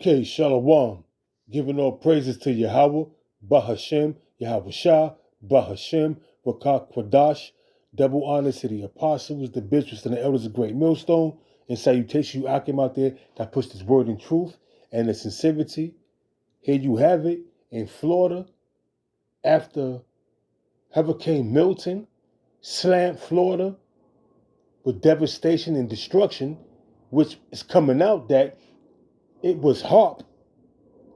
Okay, Shalom. Giving all praises to Yahweh, Bahashem, Yahweh Shah, Bahashem, Rakak Kwadash. Double honors to the apostles, the bishops, and the elders of Great Millstone. And salutation you Akim out there that push this word in truth and in sincerity. Here you have it in Florida after Hurricane Milton slammed Florida with devastation and destruction, which is coming out that it was HARP,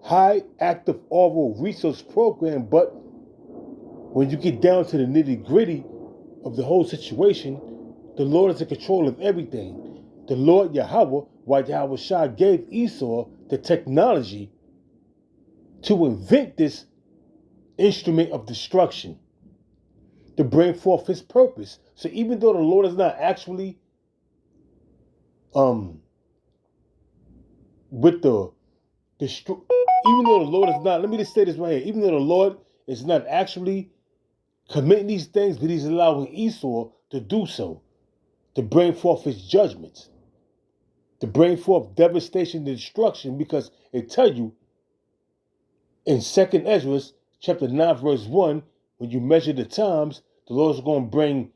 High Active Oral Resource Program, but when you get down to the nitty-gritty of the whole situation, the Lord is in control of everything. The Lord Yahweh, while Yahweh Shah gave Esau the technology to invent this instrument of destruction, to bring forth his purpose. So even though the Lord is not actually with the even though the Lord is not, let me just say this right here, even though the Lord is not actually committing these things, but he's allowing Esau to do so, to bring forth his judgments, to bring forth devastation and destruction, because it tell you in 2nd Ezra chapter 9 verse 1, when you measure the times, the Lord's going to bring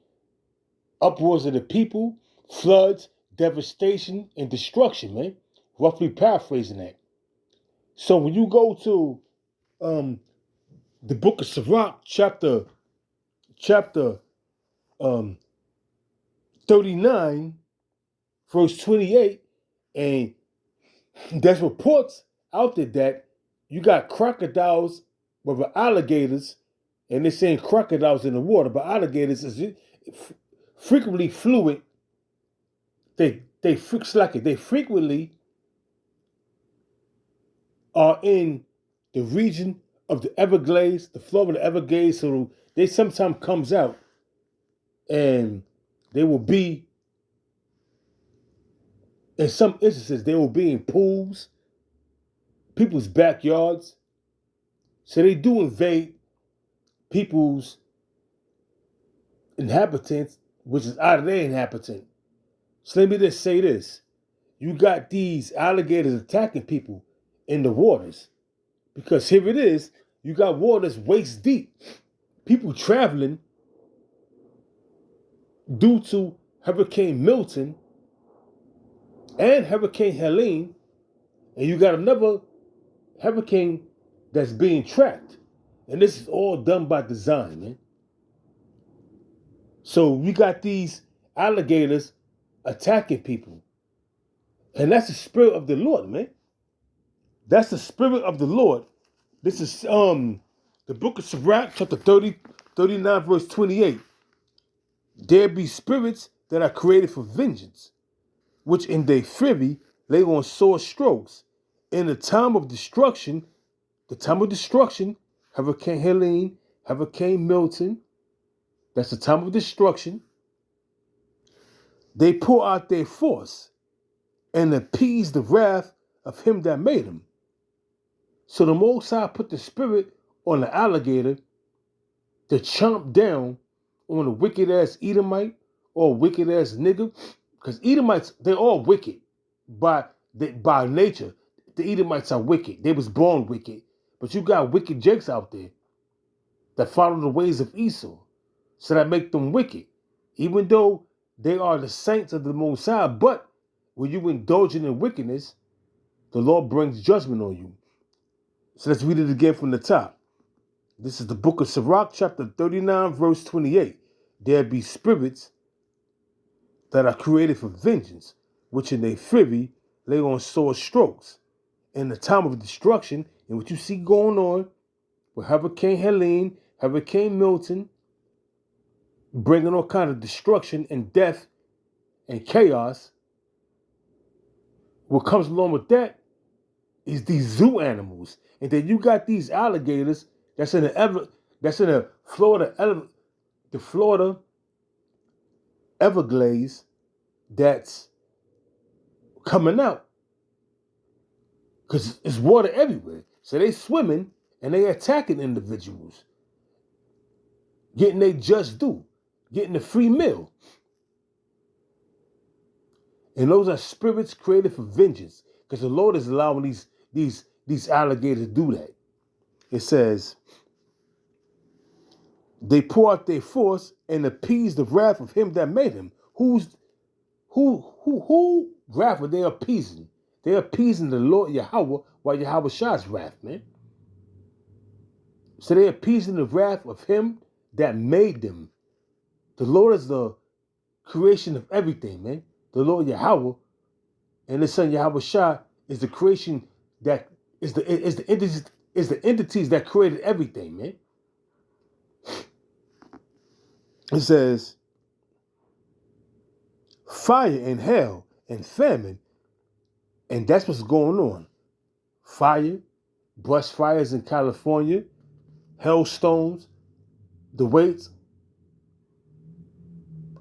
uproars of the people, floods, devastation, and destruction, man. Roughly paraphrasing that. So when you go to the book of Sirach, chapter 39, verse 28, and there's reports out there that you got crocodiles with alligators, and they're saying crocodiles in the water, but alligators is frequently fluid. They frequently are in the region of the Everglades, the floor of the Everglades, so they sometimes comes out and they will be, in some instances, they will be in pools, people's backyards. So they do invade people's inhabitants, which is out of their inhabitant. So let me just say this. You got these alligators attacking people in the waters. Because here it is, you got waters waist deep. People traveling due to Hurricane Milton and Hurricane Helene, and you got another hurricane that's being tracked. And this is all done by design, man. So we got these alligators attacking people. And that's the spirit of the Lord, man. That's the spirit of the Lord. This is the book of Sirach, chapter 39, verse 28. There be spirits that are created for vengeance, which in their fury lay on sore strokes. In the time of destruction, Hurricane Helene, Hurricane Milton, that's the time of destruction, they pour out their force and appease the wrath of him that made them. So the Most High put the spirit on the alligator to chomp down on a wicked-ass Edomite or wicked-ass nigga. Because Edomites, they're all wicked by nature. The Edomites are wicked. They was born wicked. But you got wicked jakes out there that follow the ways of Esau. So that make them wicked. Even though they are the saints of the Most High, but when you indulging in wickedness, the Lord brings judgment on you. So let's read it again from the top. This is the book of Sirach, chapter 39, verse 28. There be spirits that are created for vengeance, which in their fury lay on sore strokes. In the time of destruction, and what you see going on with Hurricane Helene, Hurricane Milton, bringing all kind of destruction and death and chaos, what comes along with that is these zoo animals. And then you got these alligators that's in the Florida Everglades that's coming out. Because it's water everywhere. So they swimming and they attacking individuals. Getting their just due. Getting a free meal. And those are spirits created for vengeance. Because the Lord is allowing these alligators do that. It says, they pour out their force and appease the wrath of him that made him. Who wrath are they appeasing? They're appeasing the Lord Yahweh while Yahweh Shah's wrath, man. So they're appeasing the wrath of him that made them. The Lord is the creation of everything, man. The Lord Yahweh and his son Yahweh Shah is the creation that is the entities that created everything, man. It says, fire and hell and famine, and that's what's going on. Fire, brush fires in California, hailstones, the weights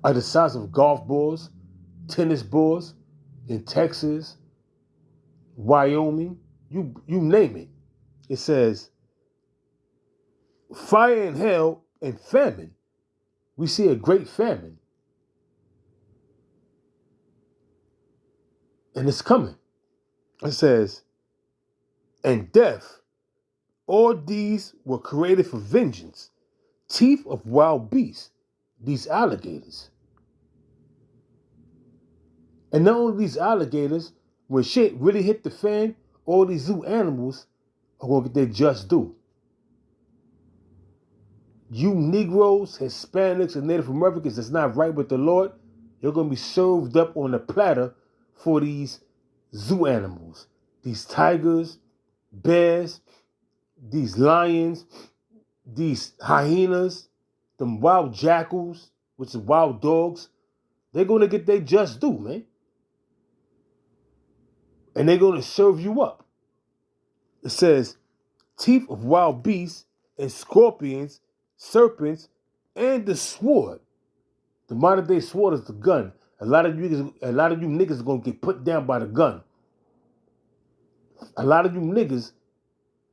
are the size of golf balls, tennis balls in Texas, Wyoming, you name it. It says, fire and hell and famine. We see a great famine. And it's coming. It says, and death, all these were created for vengeance. Teeth of wild beasts, these alligators. And not only these alligators, when shit really hit the fan, all these zoo animals are going to get their just due. You Negroes, Hispanics, and Native Americans that's not right with the Lord, you're going to be served up on a platter for these zoo animals. These tigers, bears, these lions, these hyenas, them wild jackals, which is wild dogs. They're going to get their just due, man. And they're going to serve you up. It says, teeth of wild beasts and scorpions, serpents, and the sword. The modern day sword is the gun. A lot of you niggas are going to get put down by the gun. A lot of you niggas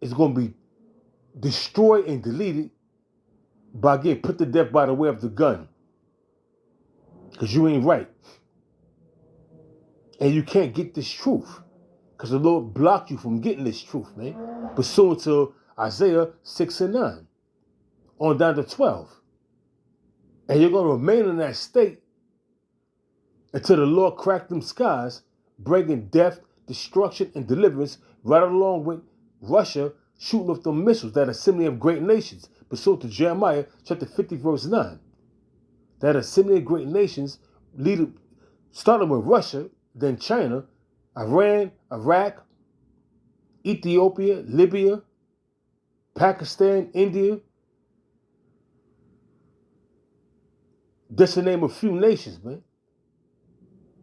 is going to be destroyed and deleted by getting put to death by the way of the gun. Because you ain't right. And you can't get this truth. Because the Lord blocked you from getting this truth, man. Pursuant to Isaiah 6 and 9. On down to 12. And you're going to remain in that state until the Lord cracked them skies, bringing death, destruction, and deliverance right along with Russia shooting off the missiles that assembly of great nations. Pursuant to Jeremiah chapter 50, verse 9. That assembly of great nations starting with Russia, then China, Iran, Iraq, Ethiopia, Libya, Pakistan, India. Just to name a few nations, man.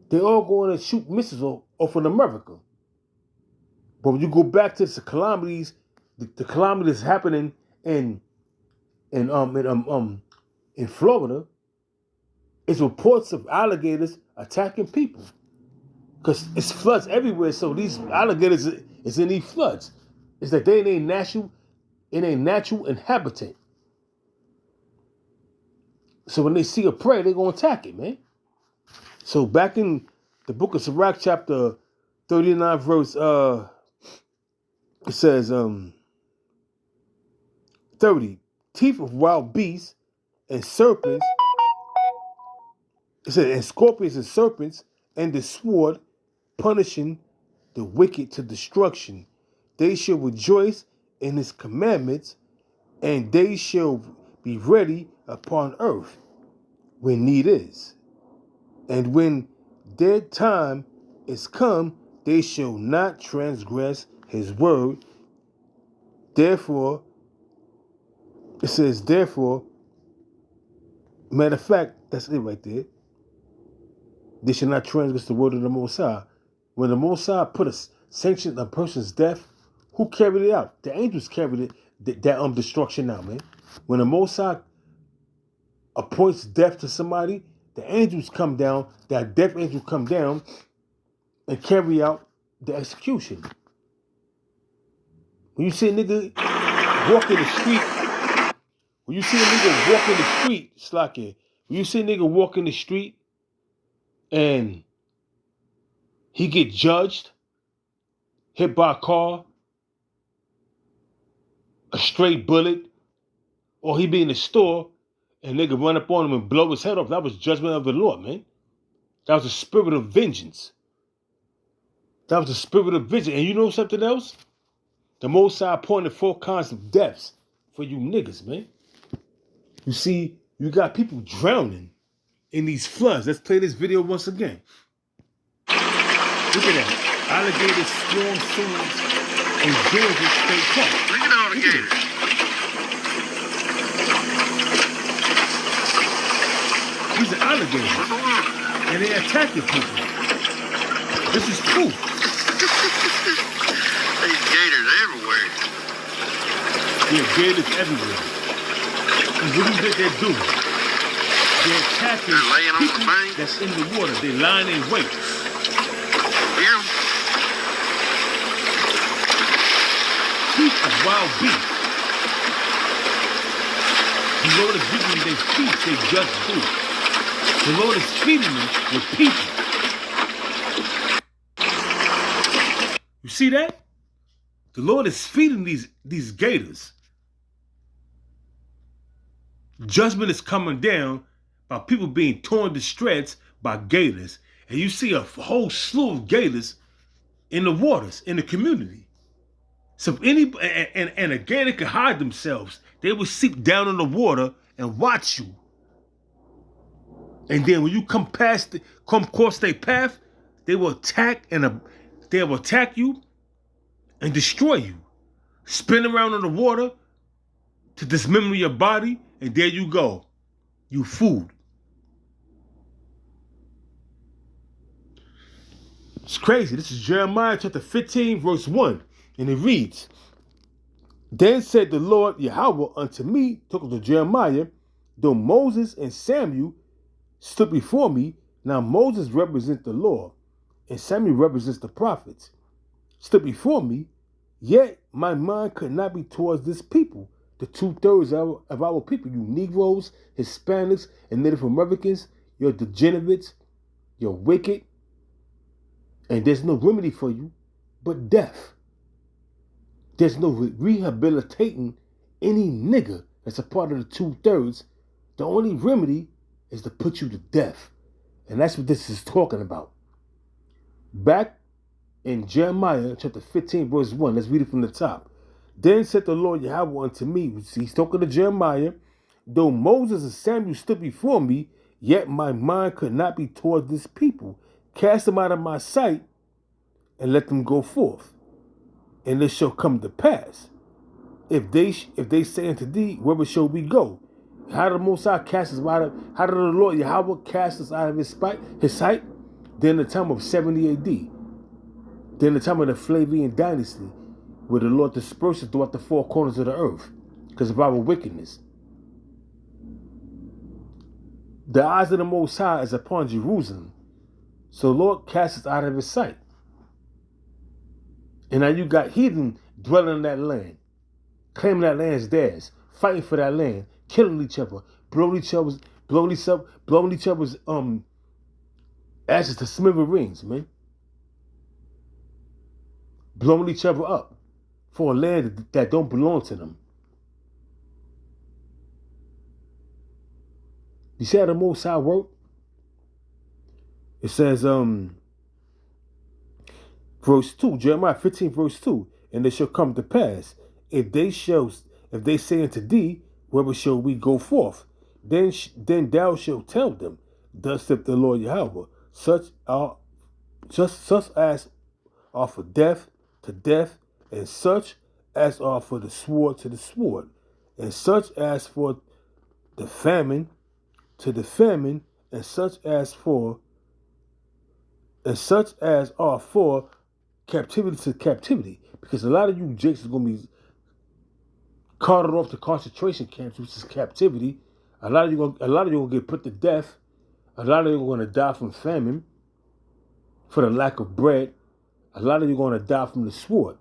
They all going to shoot missiles off in America. But when you go back to the calamities, the calamities happening in Florida, it's reports of alligators attacking people. Because it's floods everywhere, so these alligators is in these floods. It's that they ain't natural inhabitant. So when they see a prey, they're going to attack it, man. So back in the book of Sirach, chapter 39, verse, it says, 30, teeth of wild beasts and serpents, it says, and scorpions and serpents, and the sword, punishing the wicked to destruction. They shall rejoice in his commandments, and they shall be ready upon earth when need is. And when their time is come, they shall not transgress his word. Therefore, it says, therefore, matter of fact, that's it right there. They shall not transgress the word of the Most High. When the Most High put a sanction on a person's death, who carried it out? The angels carried it, that destruction out, man. When the Most High appoints death to somebody, the angels come down, that death angel come down and carry out the execution. When you see a nigga walk in the street, Slacky, when you see a nigga walk in the street and he get judged hit by a car, a stray bullet, or he be in the store and nigga run up on him and blow his head off. That was judgment of the Lord, man. That was the spirit of vengeance. That was the spirit of vengeance. And you know something else? The Most High appointed 4 kinds of deaths for you niggas, man. You see, you got people drowning in these floods. Let's play this video once again. Look at that. Alligators, storm sewers, in Georgia State Park. Look at all the gators. These are alligators. And they're attacking people. This is proof. These gators everywhere. There are gators everywhere. And what do you think they're doing? They're attacking people that's in the water. They're lying in wait. Yeah. Teeth of wild beasts. The Lord is giving them their feet, they just do. The Lord is feeding them with people. You see that? The Lord is feeding these gators. Judgment is coming down by people being torn to shreds by gators. And you see a whole slew of gators in the waters, in the community. So if a gator could hide themselves, they would seep down in the water and watch you. And then when you come across their path, they will attack you and destroy you. Spin around in the water to dismember your body, and there you go. You food. It's crazy. This is Jeremiah chapter 15, verse 1. And it reads, Then said the Lord Yahweh unto me, talking to Jeremiah, though Moses and Samuel stood before me, now Moses represents the law, and Samuel represents the prophets, stood before me, yet my mind could not be towards this people, the 2/3 of our people, you Negroes, Hispanics, and Native Americans. You're degenerates, you're wicked, and there's no remedy for you but death. There's no rehabilitating any nigga that's a part of the 2/3. The only remedy is to put you to death. And that's what this is talking about. Back in Jeremiah chapter 15, verse 1, let's read it from the top. Then said the Lord Yahweh unto me, he's talking to Jeremiah, though Moses and Samuel stood before me, yet my mind could not be toward this people. Cast them out of my sight and let them go forth. And it shall come to pass, if they say unto thee, whither shall we go? How did the Most High cast us out of? How did the Lord Yahweh cast us out of his sight? Then the time of 70 A.D. Then the time of the Flavian dynasty, where the Lord dispersed us throughout the 4 corners of the earth because of our wickedness. The eyes of the Most High is upon Jerusalem, so the Lord cast us out of his sight. And now you got heathen dwelling in that land, claiming that land is theirs, fighting for that land, killing each other, blowing each other's ashes to smithereens, man. Blowing each other up for a land that don't belong to them. You see how the Most High work? It says, verse 2, Jeremiah 15, verse 2, and it shall come to pass, if they say unto thee, whither shall we go forth? Then thou shalt tell them, thus saith the Lord Yahweh, such as are for death to death, and such as are for the sword to the sword, and such as for the famine to the famine, and such as are for captivity to captivity. Because a lot of you jakes is gonna be carted off to concentration camps, which is captivity. A lot of you gonna get put to death. A lot of you are gonna die from famine, for the lack of bread. A lot of you are gonna die from the sword.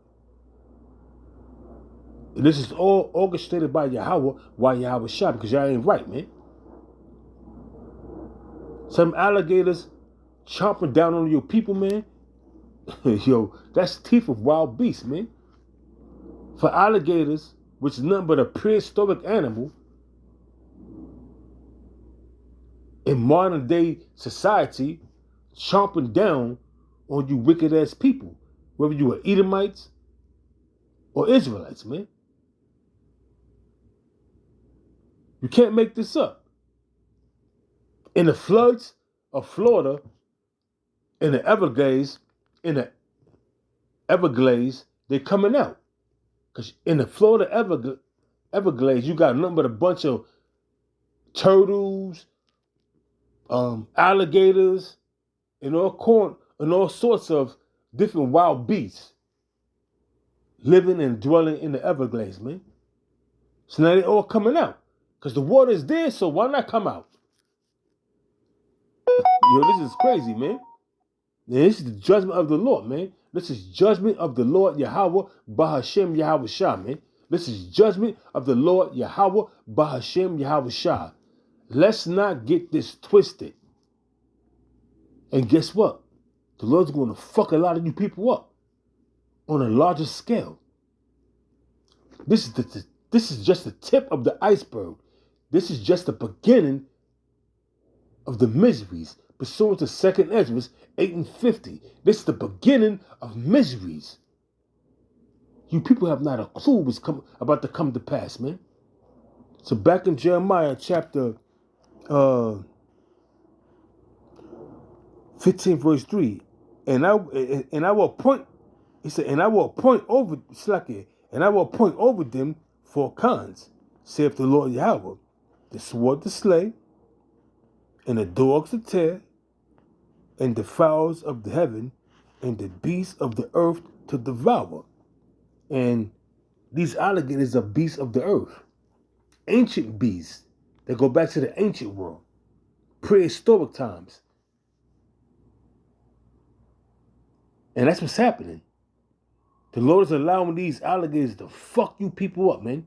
And this is all orchestrated by Yahweh while Yahweh shot, because y'all ain't right, man. Some alligators chomping down on your people, man. Yo, that's teeth of wild beasts, man. For alligators, which is nothing but a prehistoric animal, in modern day society, chomping down on you wicked ass people, whether you are Edomites or Israelites, man. You can't make this up. In the floods of Florida, in the Everglades, they're coming out. Because in the Florida Everglades, you got nothing but a bunch of turtles, alligators, and all sorts of different wild beasts living and dwelling in the Everglades, man. So now they're all coming out. Because the water is there, so why not come out? Yo, this is crazy, man. And this is the judgment of the Lord, man. This is judgment of the Lord Yahweh Bahashem Yahweh Shah, man. This is judgment of the Lord Yahweh Bahashem Yahweh Shah. Let's not get this twisted. And guess what? The Lord's going to fuck a lot of you people up on a larger scale. This is just the tip of the iceberg. This is just the beginning of the miseries pursuant to 2 Ezra 8 and 50. This is the beginning of miseries. You people have not a clue what's about to come to pass, man. So back in Jeremiah chapter 15 verse 3, and I will appoint, he said, and I will appoint over them for cons, saith the Lord Yahweh, the sword to slay, and the dogs to tear, and the fowls of the heaven, and the beasts of the earth to devour. And these alligators are beasts of the earth. Ancient beasts that go back to the ancient world. Prehistoric times. And that's what's happening. The Lord is allowing these alligators to fuck you people up, man.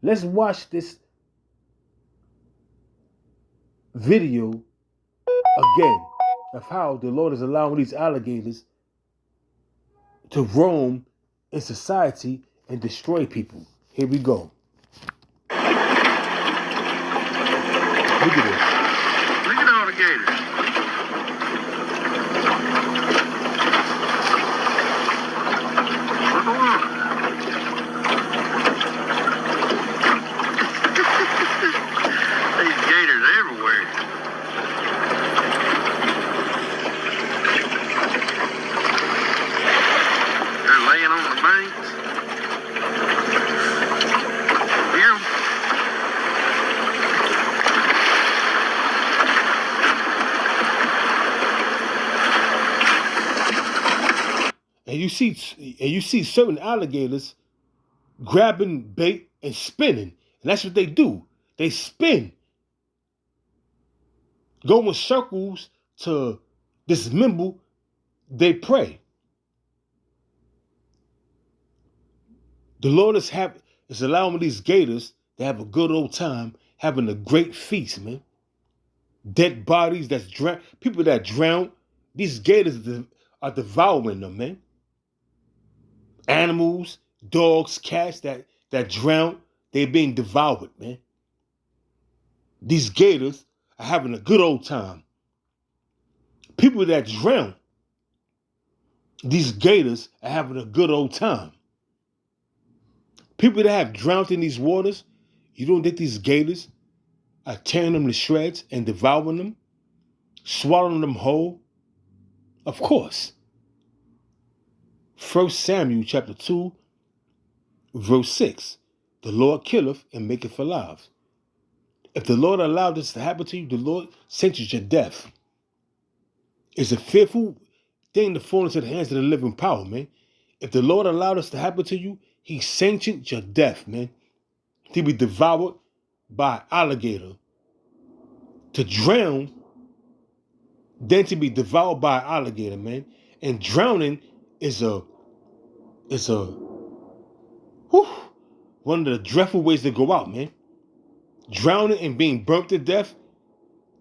Let's watch this video again of how the Lord is allowing these alligators to roam in society and destroy people. Here we go. Look at this. Look at all the gators. Look around. These gators everywhere. They're laying on the banks. Hear 'em? And you see certain alligators grabbing bait and spinning. And that's what they do. They spin. Go in circles to dismember their prey. The Lord is allowing these gators to have a good old time, having a great feast, man. Dead bodies that's drowned, people that drown, these gators are devouring them, man. Animals, dogs, cats that drown, they're being devoured, man. These gators are having a good old time. People that drown, these gators are having a good old time. People that have drowned in these waters, you don't think these gators are tearing them to shreds and devouring them, swallowing them whole? Of course. 1 Samuel chapter 2, verse 6. The Lord killeth and maketh alive. If the Lord allowed this to happen to you, the Lord sent you to death. It's a fearful thing to fall into the hands of the living power, man. If the Lord allowed this to happen to you, he sanctioned your death, man. To be devoured by an alligator. To drown, then to be devoured by an alligator, man. And drowning is one of the dreadful ways to go out, man. Drowning and being burnt to death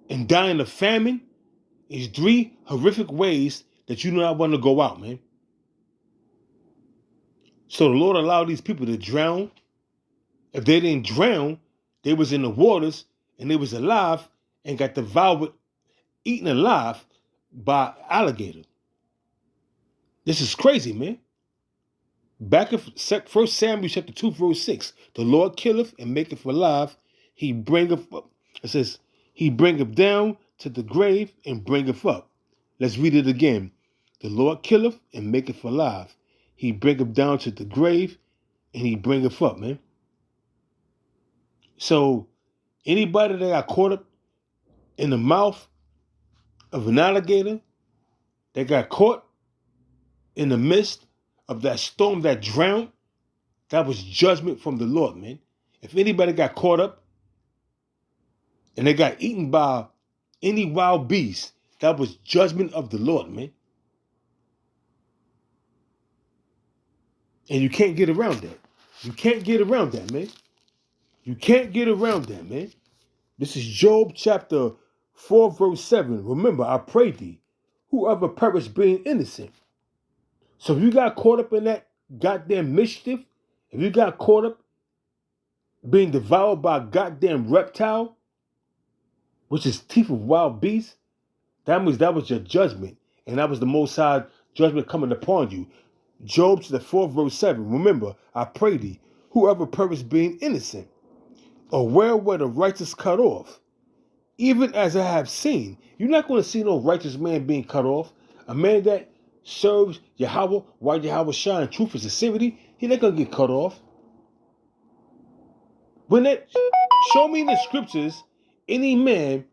and dying of famine is 3 horrific ways that you do not want to go out, man. So the Lord allowed these people to drown. If they didn't drown, they was in the waters and they was alive and got devoured, eaten alive by alligator. This is crazy, man. Back in 1 Samuel chapter 2, verse 6, the Lord killeth and maketh alive. He bringeth up. It says, he bringeth down to the grave and bringeth up. Let's read it again. The Lord killeth and maketh alive. He bringeth down to the grave and he bringeth up, man. So anybody that got caught up in the mouth of an alligator, that got caught in the midst of that storm that drowned, that was judgment from the Lord, man. If anybody got caught up and they got eaten by any wild beast, that was judgment of the Lord, man. And you can't get around that. You can't get around that, man. You can't get around that, man. This is Job chapter 4, verse 7. Remember, I pray thee, whoever perished being innocent. So if you got caught up in that goddamn mischief, if you got caught up being devoured by a goddamn reptile, which is teeth of wild beasts, that means that was your judgment. And that was the Most High judgment coming upon you. Job to the 4th verse 7. Remember, I pray thee, whoever perished being innocent, or where were the righteous cut off, even as I have seen. You're not going to see no righteous man being cut off. A man that serves Yahweh, while Yahweh shine truth and sincerity, he's not going to get cut off. Show me in the scriptures any man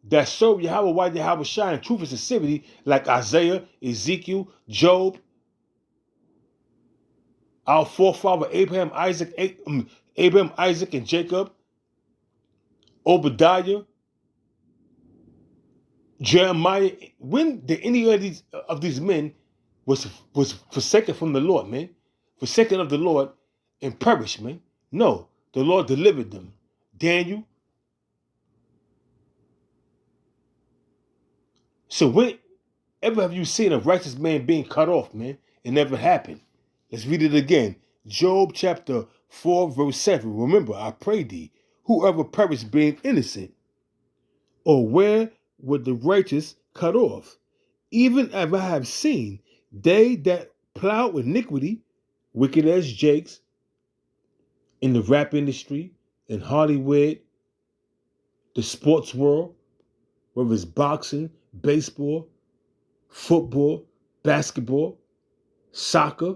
that served Yahweh, while Yahweh shine truth and sincerity, like Isaiah, Ezekiel, Job, our forefather Abraham, Isaac, and Jacob, Obadiah, Jeremiah. When did any of these men was forsaken from the Lord, man? Forsaken of the Lord and perished, man? No, the Lord delivered them. Daniel. So whenever have you seen a righteous man being cut off, man? It never happened. Let's read it again. Job chapter 4, verse 7. Remember, I pray thee, whoever perished being innocent, or where were the righteous cut off? Even as I have seen, they that plow iniquity, wicked as jakes, in the rap industry, in Hollywood, the sports world, whether it's boxing, baseball, football, basketball, soccer.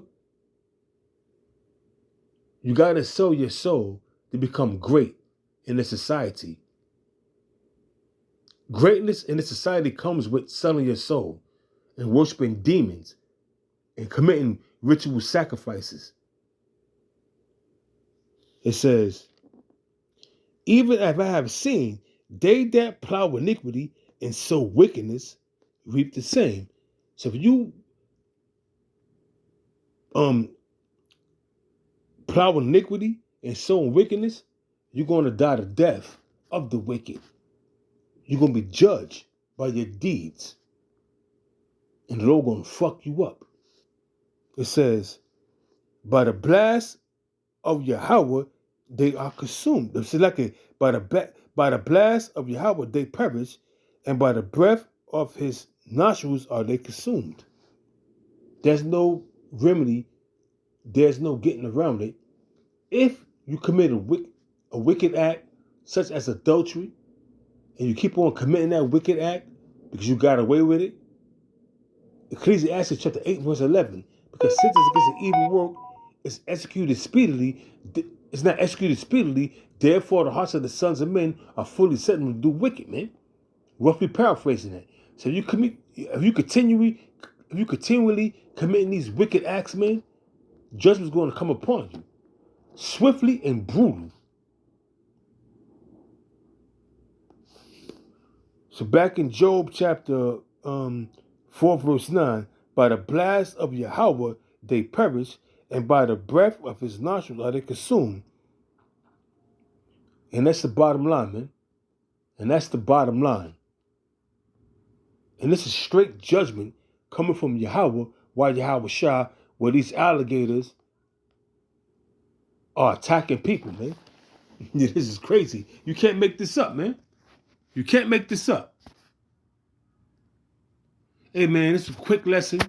You got to sell your soul to become great in this society. Greatness in this society comes with selling your soul and worshiping demons and committing ritual sacrifices. It says, even as I have seen, they that plow iniquity and sow wickedness reap the same. So if you plow iniquity and sow wickedness, you're going to die the death of the wicked. You're going to be judged by your deeds. And the Lord going to fuck you up. It says, by the blast of Yahweh, they are consumed. It's like by the blast of Yahweh, they perish, and by the breath of his nostrils are they consumed. There's no remedy. There's no getting around it. If you commit a wicked act, such as adultery, and you keep on committing that wicked act because you got away with it, Ecclesiastes chapter 8, verse 11, because sentence against an evil work is executed speedily, it's not executed speedily, therefore the hearts of the sons of men are fully set to do wicked, man. Roughly paraphrasing that. So if you continually committing these wicked acts, man, judgment's going to come upon you. Swiftly and brutal. So back in Job chapter 4 verse 9, by the blast of Yahweh they perish, and by the breath of his nostrils are they consumed. And that's the bottom line, man. And that's the bottom line. And this is straight judgment coming from Yahweh, why Yahweh Shah, where these alligators are attacking people, man. Yeah, this is crazy. You can't make this up, man. You can't make this up. Hey, man, this is a quick lesson.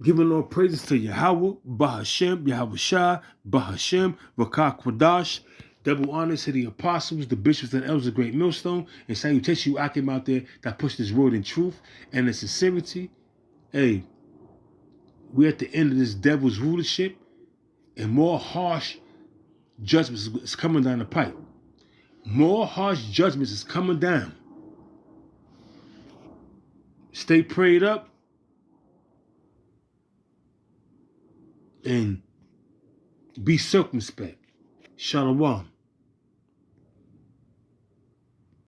Giving all praises to Yahweh, Bahashem, Yahweh Shah, Bahashem, Rakah Kwadash. Double honors to the apostles, the bishops, and elders of Great Millstone. And salutation you Akim out there that push this word in truth and in sincerity. Hey, we're at the end of this devil's rulership, and more harsh judgments is coming down the pipe. More harsh judgments is coming down. Stay prayed up and be circumspect. Shalom.